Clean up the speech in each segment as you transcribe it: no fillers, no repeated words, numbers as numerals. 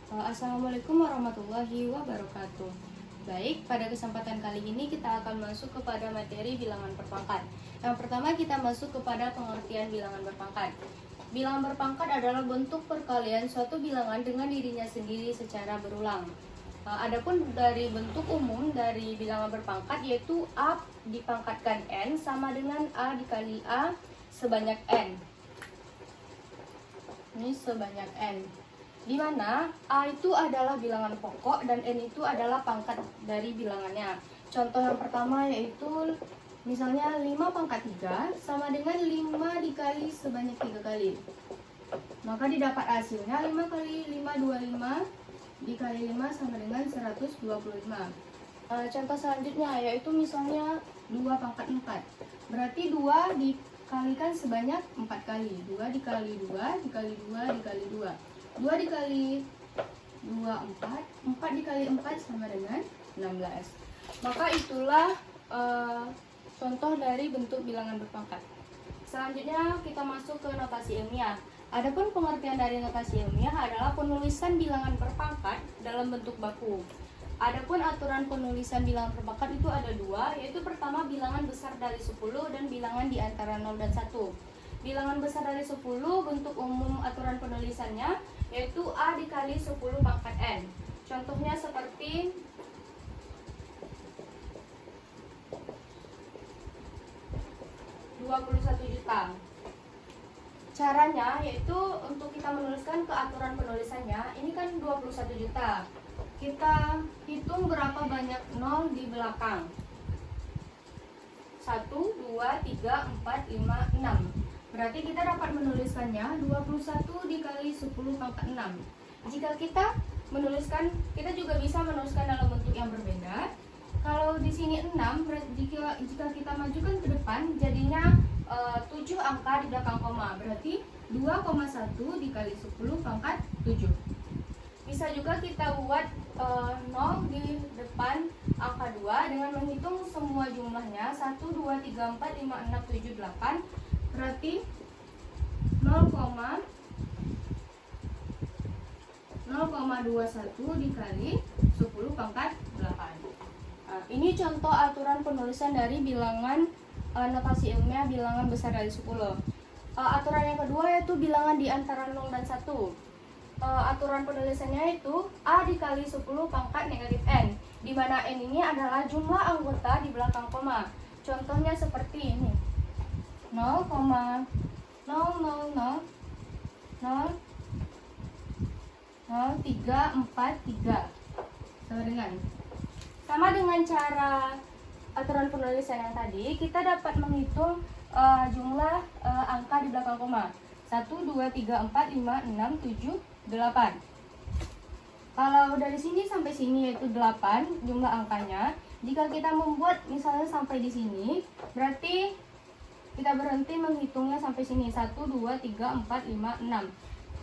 Assalamualaikum warahmatullahi wabarakatuh. Baik, pada kesempatan kali ini kita akan masuk kepada materi bilangan berpangkat. Yang pertama kita masuk kepada pengertian bilangan berpangkat. Bilangan berpangkat adalah bentuk perkalian suatu bilangan dengan dirinya sendiri secara berulang. Adapun dari bentuk umum dari bilangan berpangkat yaitu A dipangkatkan N sama dengan A dikali A sebanyak N. Ini sebanyak N. Di mana A itu adalah bilangan pokok dan N itu adalah pangkat dari bilangannya. Contoh yang pertama yaitu misalnya 5 pangkat 3 sama dengan 5 dikali sebanyak 3 kali. Maka didapat hasilnya 5 kali 5 25 dikali 5 sama dengan 125. Contoh selanjutnya yaitu misalnya 2 pangkat 4. Berarti 2 dikalikan sebanyak 4 kali. 2 dikali 2 dikali 2 dikali 2. 2 dikali 2, 4. 4 dikali 4 sama dengan 16. Maka itulah contoh dari bentuk bilangan berpangkat. Selanjutnya kita masuk ke notasi ilmiah. Adapun pengertian dari notasi ilmiah adalah penulisan bilangan berpangkat dalam bentuk baku. Adapun aturan penulisan bilangan berpangkat itu ada dua, yaitu pertama bilangan besar dari 10 dan bilangan di antara 0 dan 1. Bilangan besar dari 10 bentuk umum aturan penulisannya yaitu A dikali 10 pangkat N. Contohnya seperti 21 juta. Caranya yaitu untuk kita menuliskan ke aturan penulisannya, ini kan 21 juta. Kita hitung berapa banyak 0 di belakang. 1, 2, 3, 4, 5, 6. Berarti kita dapat menuliskannya 21 dikali 10 pangkat 6. Jika kita menuliskan, kita juga bisa menuliskan dalam bentuk yang berbeda. Kalau di sini 6, jika kita majukan ke depan, jadinya 7 angka di belakang koma. Berarti 2,1 dikali 10 pangkat 7. Bisa juga kita buat 0 di depan angka 2 dengan menghitung semua jumlahnya 1, 2, 3, 4, 5, 6, 7, 8. Berarti 0,21 dikali 10 pangkat 8. Ini contoh aturan penulisan dari bilangan notasi ilmiah bilangan besar dari 10. Aturan yang kedua yaitu bilangan di antara 0 dan 1. Aturan penulisannya itu A dikali 10 pangkat negatif N, di mana N ini adalah jumlah anggota di belakang koma. Contohnya seperti ini. 0,000 0,0343 sama dengan cara aturan penulisan yang tadi, kita dapat menghitung jumlah angka di belakang koma. 1, 2, 3, 4, 5, 6, 7, 8. Kalau dari sini sampai sini yaitu 8 jumlah angkanya. Jika kita membuat misalnya sampai di sini, berarti kita berhenti menghitungnya sampai sini. 1, 2, 3, 4, 5, 6.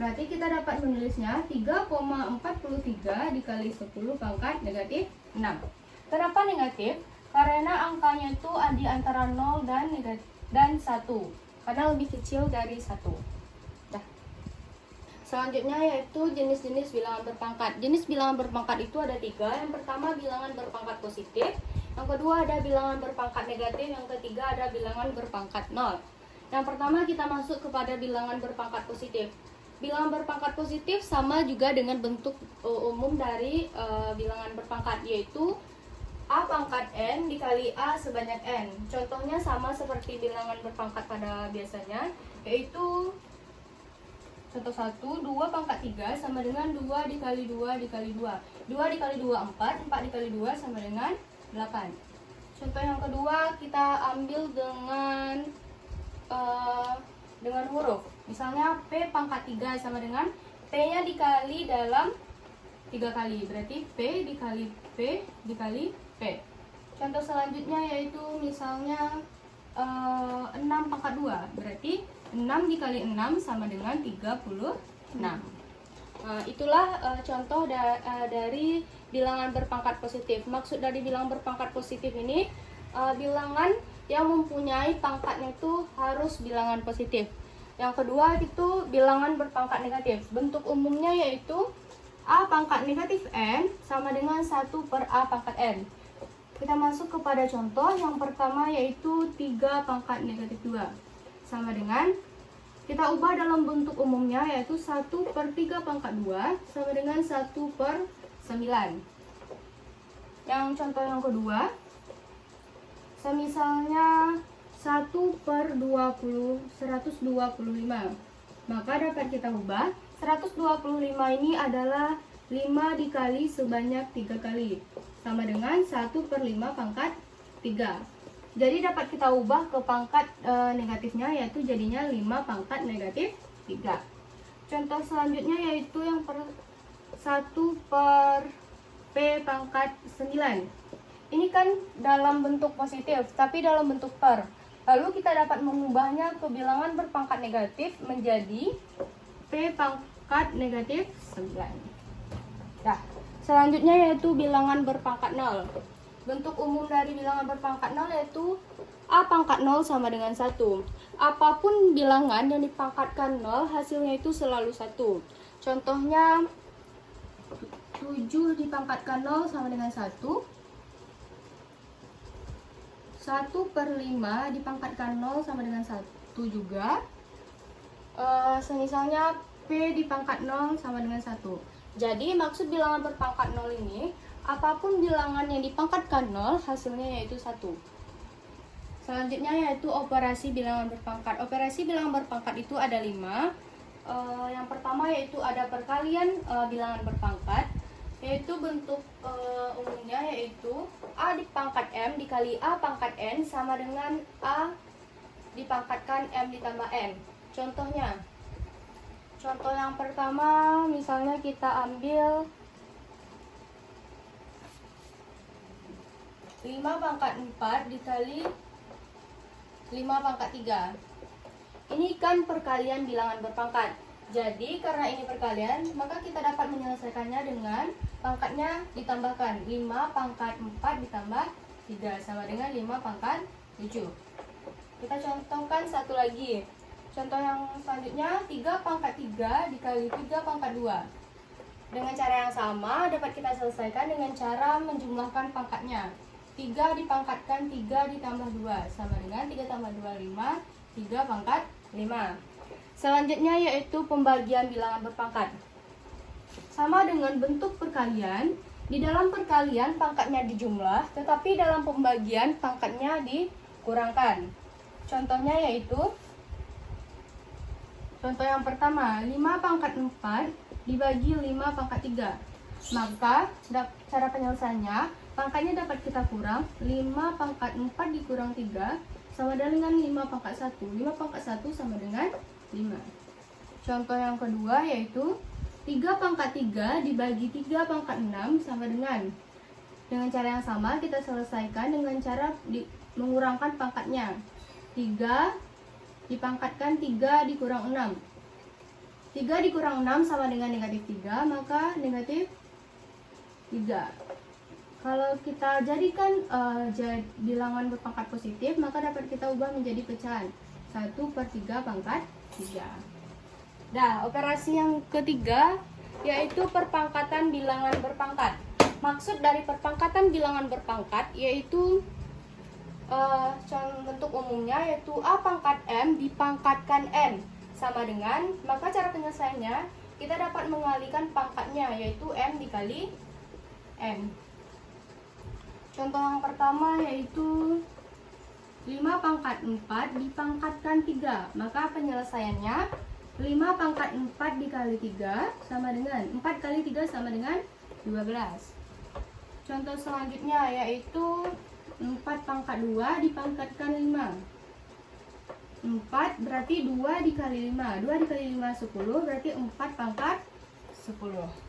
Berarti kita dapat menulisnya 3,43 dikali 10 pangkat negatif 6. Kenapa negatif? Karena angkanya itu di antara 0 dan 1. Karena lebih kecil dari 1. Nah. Selanjutnya yaitu jenis-jenis bilangan berpangkat. Jenis bilangan berpangkat itu ada 3. Yang pertama bilangan berpangkat positif. Yang kedua ada bilangan berpangkat negatif, yang ketiga ada bilangan berpangkat 0. Yang pertama kita masuk kepada bilangan berpangkat positif. Bilangan berpangkat positif sama juga dengan bentuk umum dari bilangan berpangkat, yaitu A pangkat N dikali A sebanyak N. Contohnya sama seperti bilangan berpangkat pada biasanya, yaitu contoh 1, 2 pangkat 3 sama dengan 2 dikali 2 dikali 2. 2 dikali 2, 4. 4 dikali 2 sama dengan 8. Contoh yang kedua kita ambil dengan huruf. Misalnya P pangkat 3 sama dengan P-nya dikali dalam 3 kali. Berarti P dikali P dikali P. Contoh selanjutnya yaitu misalnya 6 pangkat 2. Berarti 6 dikali 6 sama dengan 36. Itulah contoh dari bilangan berpangkat positif. Maksud dari bilangan berpangkat positif ini, bilangan yang mempunyai pangkatnya itu harus bilangan positif. Yang kedua itu bilangan berpangkat negatif. Bentuk umumnya yaitu A pangkat negatif N sama dengan 1 per A pangkat N. Kita masuk kepada contoh yang pertama, yaitu 3 pangkat negatif 2. Sama dengan, kita ubah dalam bentuk umumnya, yaitu 1 per 3 pangkat 2 sama dengan 1 per 9. Yang contoh yang kedua, semisalnya 1 per 20, 125. Maka dapat kita ubah, 125 ini adalah 5 dikali sebanyak 3 kali. Sama dengan 1 per 5 pangkat 3. Jadi dapat kita ubah ke pangkat negatifnya, yaitu jadinya 5 pangkat negatif 3. Contoh selanjutnya yaitu yang 1 per P pangkat 9. Ini kan dalam bentuk positif, tapi dalam bentuk per. Lalu kita dapat mengubahnya ke bilangan berpangkat negatif menjadi P pangkat negatif 9. Nah, selanjutnya yaitu bilangan berpangkat 0. Bentuk umum dari bilangan berpangkat 0 yaitu A pangkat 0 sama dengan 1. Apapun bilangan yang dipangkatkan 0, hasilnya itu selalu 1. Contohnya, 7 dipangkatkan 0 sama dengan 1. 1 per 5 dipangkatkan 0 sama dengan 1 juga. Semisalnya P dipangkat 0 sama dengan 1. Jadi maksud bilangan berpangkat 0 ini, apapun bilangan yang dipangkatkan 0, hasilnya yaitu 1. Selanjutnya yaitu operasi bilangan berpangkat. Operasi bilangan berpangkat itu ada 5. Yang pertama yaitu ada perkalian bilangan berpangkat, yaitu bentuk umumnya yaitu A dipangkat M dikali A pangkat N sama dengan A dipangkatkan M ditambah N. Contohnya, contoh yang pertama misalnya kita ambil 5 pangkat 4 dikali 5 pangkat 3. Ini kan perkalian bilangan berpangkat. Jadi karena ini perkalian, maka kita dapat menyelesaikannya dengan pangkatnya ditambahkan. 5 pangkat 4 ditambah 3 sama dengan 5 pangkat 7. Kita contohkan satu lagi. Contoh yang selanjutnya, 3 pangkat 3 dikali 3 pangkat 2. Dengan cara yang sama dapat kita selesaikan dengan cara menjumlahkan pangkatnya. 3 dipangkatkan 3 ditambah 2 sama dengan 3 tambah 2, 5. 3 pangkat 5. Selanjutnya yaitu pembagian bilangan berpangkat. Sama dengan bentuk perkalian, di dalam perkalian pangkatnya dijumlah, tetapi dalam pembagian pangkatnya dikurangkan. Contohnya yaitu, contoh yang pertama, 5 pangkat 4 dibagi 5 pangkat 3. Maka cara penyelesaiannya, pangkatnya dapat kita kurang, 5 pangkat 4 dikurang 3 sama dengan 5 pangkat 1. 5 pangkat 1 sama dengan 5. Contoh yang kedua yaitu 3 pangkat 3 dibagi 3 pangkat 6 sama dengan cara yang sama kita selesaikan dengan cara mengurangkan pangkatnya. 3 dipangkatkan 3 dikurang 6. 3 dikurang 6 sama dengan negatif 3, maka negatif 3. Kalau kita jadikan bilangan berpangkat positif, maka dapat kita ubah menjadi pecahan 1 per 3 pangkat 3. Nah, operasi yang ketiga yaitu perpangkatan bilangan berpangkat. Maksud dari perpangkatan bilangan berpangkat yaitu bentuk umumnya yaitu A pangkat M dipangkatkan N sama dengan, maka cara penyelesaiannya kita dapat mengalihkan pangkatnya yaitu M dikali N. Contoh yang pertama yaitu 5 pangkat 4 dipangkatkan 3. Maka penyelesaiannya 5 pangkat 4 dikali 3 sama dengan 4 kali 3 sama dengan 12. Contoh selanjutnya yaitu 4 pangkat 2 dipangkatkan 5. 4 berarti 2 dikali 5. 2 dikali 5 10, berarti 4 pangkat 10.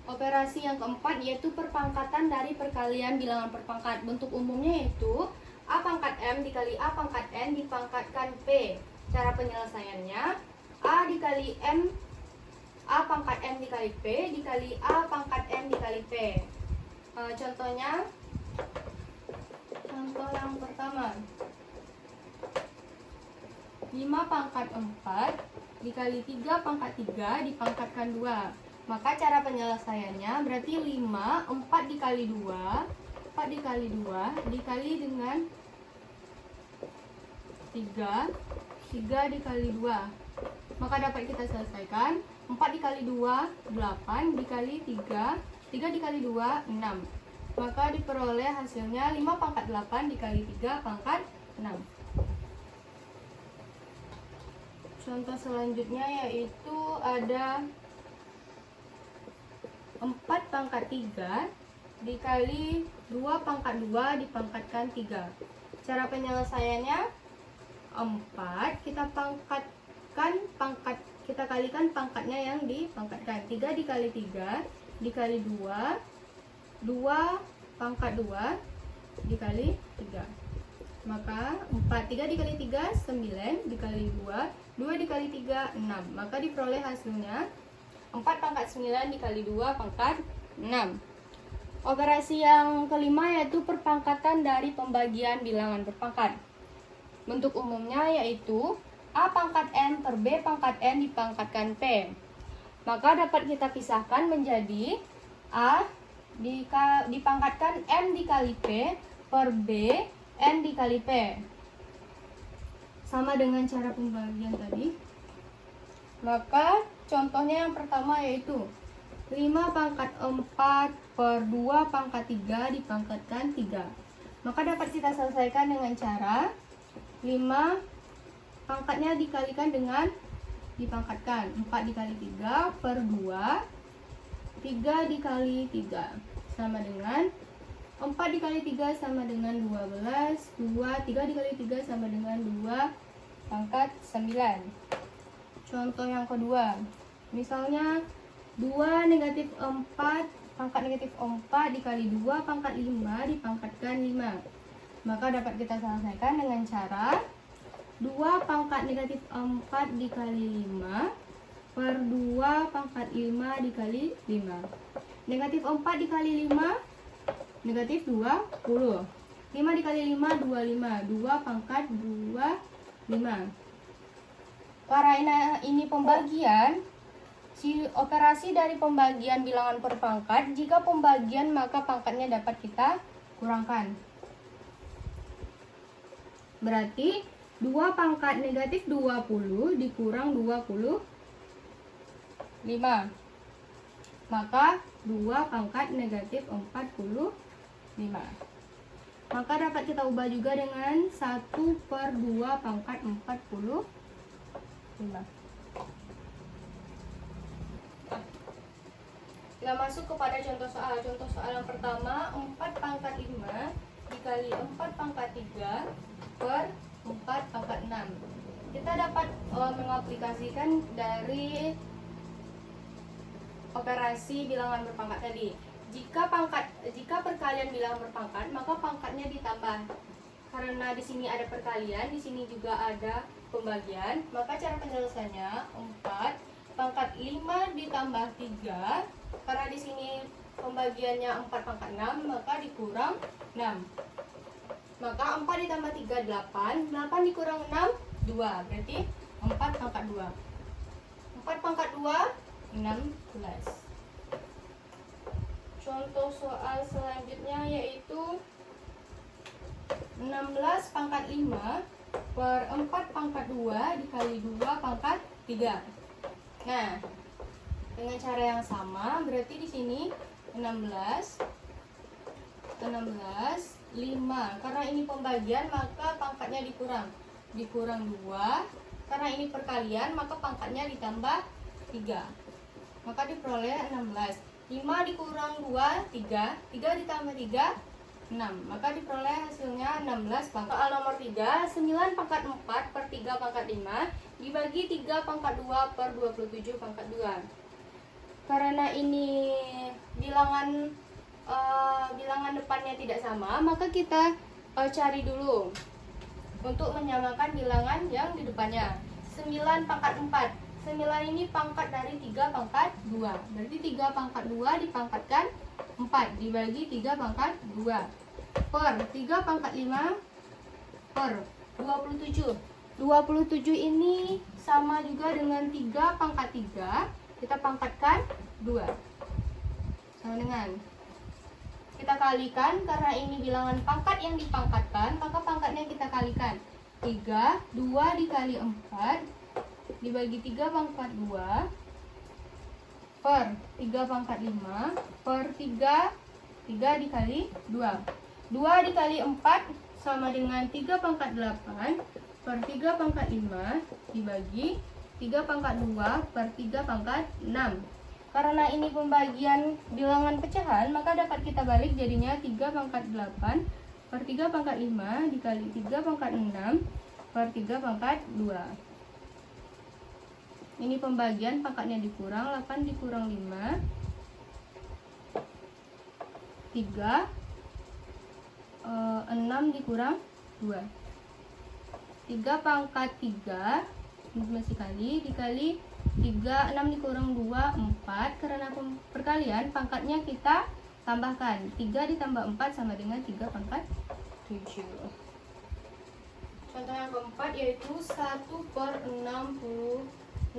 Operasi yang keempat yaitu perpangkatan dari perkalian bilangan berpangkat. Bentuk umumnya yaitu A pangkat M dikali A pangkat N dipangkatkan P. Cara penyelesaiannya A dikali M, A pangkat M dikali P dikali A pangkat N dikali P. Contohnya, contoh yang pertama, 5 pangkat 4 dikali 3 pangkat 3 dipangkatkan 2. Maka cara penyelesaiannya berarti 5, 4 dikali 2, 4 dikali 2 dikali dengan 3, 3 dikali 2. Maka dapat kita selesaikan 4 dikali 2, 8 dikali 3, 3 dikali 2, 6. Maka diperoleh hasilnya 5 pangkat 8 dikali 3 pangkat 6. Contoh selanjutnya yaitu ada 4 pangkat 3 dikali 2 pangkat 2 dipangkatkan 3. Cara penyelesaiannya 4 kita kalikan pangkatnya yang dipangkatkan. 3 dikali 3 dikali 2, 2 pangkat 2 dikali 3. Maka 3 dikali 3 9 dikali 2, 2 dikali 3 6. Maka diperoleh hasilnya 4 pangkat 9 dikali 2 pangkat 6. Operasi yang kelima yaitu perpangkatan dari pembagian bilangan berpangkat. Bentuk umumnya yaitu A pangkat N per B pangkat N dipangkatkan P. Maka dapat kita pisahkan menjadi A dipangkatkan N dikali P per B N dikali P. Sama dengan cara pembagian tadi. Maka contohnya yang pertama yaitu 5 pangkat 4 per 2 pangkat 3 dipangkatkan 3. Maka dapat kita selesaikan dengan cara 5 pangkatnya dikalikan dengan dipangkatkan. 4 dikali 3 per 2, 3 dikali 3 sama dengan 4 dikali 3 sama dengan 12, 3 dikali 3 sama dengan 2 pangkat 9. Contoh yang kedua, misalnya 2 negatif 4 pangkat negatif 4 dikali 2 pangkat 5 dipangkatkan 5. Maka dapat kita selesaikan dengan cara 2 pangkat negatif 4 dikali 5 per 2 pangkat 5 dikali 5. Negatif 4 dikali 5 negatif 20. 5 dikali 5 25. 2 pangkat 25. Karena ini pembagian, operasi dari pembagian bilangan per pangkat, jika pembagian maka pangkatnya dapat kita kurangkan. Berarti 2 pangkat negatif 20 dikurang 25. Maka 2 pangkat negatif 45. Maka dapat kita ubah juga dengan 1 per 2 pangkat 45. Kita masuk kepada contoh soal. Contoh soal yang pertama, 4 pangkat 5 dikali 4 pangkat 3 per 4 pangkat 6. Kita dapat mengaplikasikan dari operasi bilangan berpangkat tadi. Jika perkalian bilangan berpangkat, maka pangkatnya ditambah. Karena di sini ada perkalian, di sini juga ada pembagian, maka cara penyelesaiannya 4 pangkat 5 ditambah 3. Karena di sini pembagiannya 4 pangkat 6, maka dikurang 6. Maka 4 ditambah 3 8, 8 dikurang 6 2, berarti 4 pangkat 2. 4 pangkat 2 16. Contoh soal selanjutnya yaitu 16 pangkat 5 per 4 pangkat 2 dikali 2 pangkat 3. Nah, dengan cara yang sama berarti di sini 16 5. Karena ini pembagian maka pangkatnya dikurang 2. Karena ini perkalian maka pangkatnya ditambah 3. Maka diperoleh 16. 5 dikurang 2 3. 3 ditambah 3 6. Maka diperoleh hasilnya 16 pangkat. Soal nomor 3, 9 pangkat 4 per 3 pangkat 5 dibagi 3 pangkat 2 per 27 pangkat 2. Karena ini bilangan depannya tidak sama, maka kita cari dulu untuk menyamakan bilangan yang di depannya. 9 pangkat 4. 9 ini pangkat dari 3 pangkat 2. Berarti 3 pangkat 2 dipangkatkan 4 dibagi 3 pangkat 2 per 3 pangkat 5 per 27. 27 ini sama juga dengan 3 pangkat 3. Kita pangkatkan 2 sama dengan, kita kalikan karena ini bilangan pangkat yang dipangkatkan, maka pangkatnya kita kalikan. 3, 2 dikali 4 dibagi 3 pangkat 2 per 3 pangkat 5 per 3 dikali 2. 2 dikali 4 sama dengan 3 pangkat 8 per 3 pangkat 5 dibagi 3 pangkat 2 per 3 pangkat 6. Karena ini pembagian bilangan pecahan, maka dapat kita balik jadinya 3 pangkat 8 per 3 pangkat 5 dikali 3 pangkat 6 per 3 pangkat 2. Ini pembagian, pangkatnya dikurang, 8 dikurang 5 3 6 dikurang 2. 3 pangkat 3 masih kali dikali 3, 6 dikurang 2, 4. Karena perkalian, pangkatnya kita tambahkan. 3 ditambah 4 sama dengan 3 pangkat 7. Contoh yang keempat yaitu 1 per 625.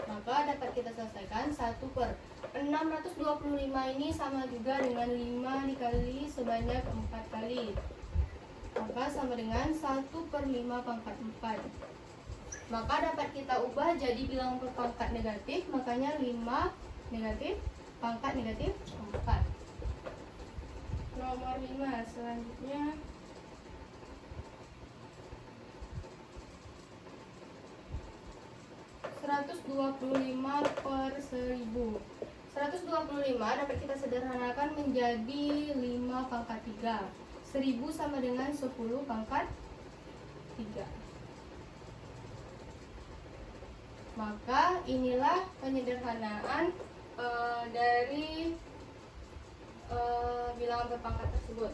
Maka dapat kita selesaikan 1 per 625 ini sama juga dengan 5 dikali sebanyak 4 kali. Maka sama dengan 1 per 5 pangkat 4. Maka dapat kita ubah jadi bilangan berpangkat negatif, makanya 5 negatif pangkat negatif 4. Nomor 5 selanjutnya. (125 per 1000). 125 dapat kita sederhanakan menjadi 5 pangkat 3. 1000 sama dengan 10 pangkat 3. Maka inilah penyederhanaan dari bilangan berpangkat tersebut.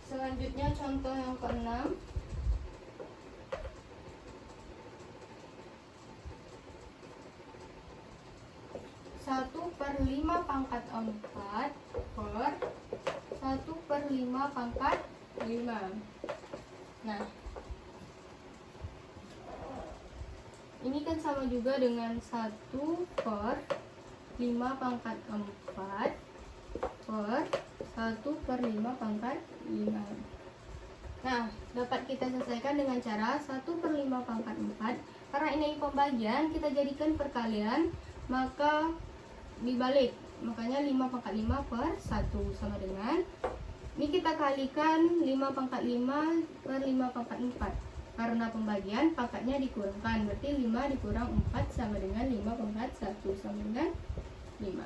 Selanjutnya contoh yang ke-6. Satu per 5 pangkat 4 per 1 per 5 pangkat 5. Nah, ini kan sama juga dengan 1 per 5 pangkat 4 per 1 per 5 pangkat 5. Nah, dapat kita selesaikan dengan cara 1 per 5 pangkat 4. Karena ini pembagian, kita jadikan perkalian, maka dibalik. Makanya 5 pangkat 5 per 1 sama dengan, ini kita kalikan 5 pangkat 5 per 5 pangkat 4. Karena pembagian, pangkatnya dikurangkan. Berarti 5 dikurang 4 sama dengan 5 pangkat 1 sama dengan 5.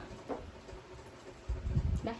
Dah.